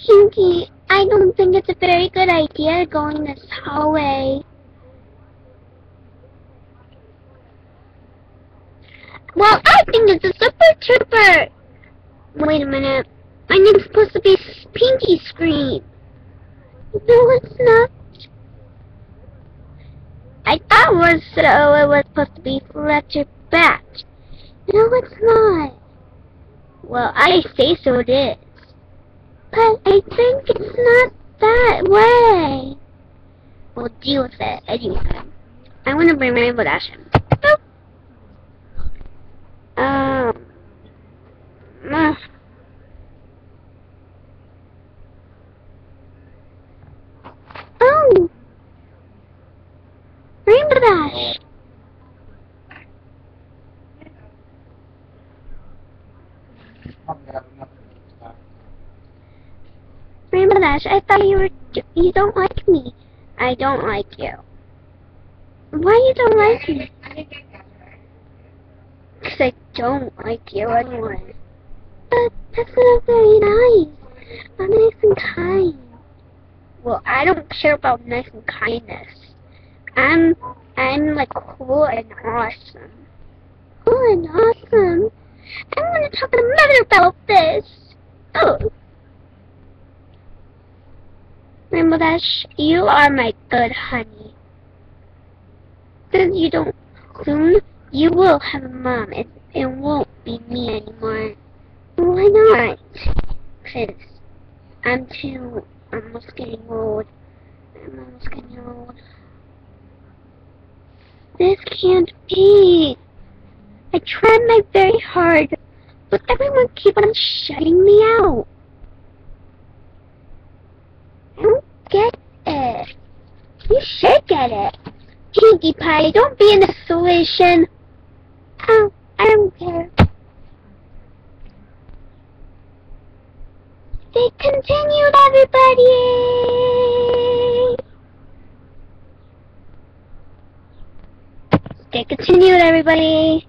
Pinky, I don't think it's a very good idea going this hallway. Well, I think it's a super trooper! Wait a minute. My name's supposed to be Pinky Scream. No, it's not. I thought it was supposed to be Fletcher Bat. No, it's not. Well, I say so it is. But I think it's not that way. We'll deal with it anyway. I want to bring Rainbow Dash in. Oh! Rainbow Dash! Rainbow Dash, I thought you don't like me. I don't like you. Why you don't like me? Because I don't like you anyway. But that's not very nice. I'm nice and kind. Well, I don't care about nice and kindness. I'm like cool and awesome. Cool and awesome? I want to talk to Mother about this. Oh. Rainbow Dash, you are my good honey. Since you don't soon, you will have a mom, and it won't be me anymore. Why not? Because I'm almost getting old. I'm almost getting old. This can't be. I tried my very hard, but everyone keep on shutting me out. I don't get it. You should get it. Pinkie Pie, don't be in the solution. Oh, I don't care. Stay continued, everybody! Stay continued, everybody!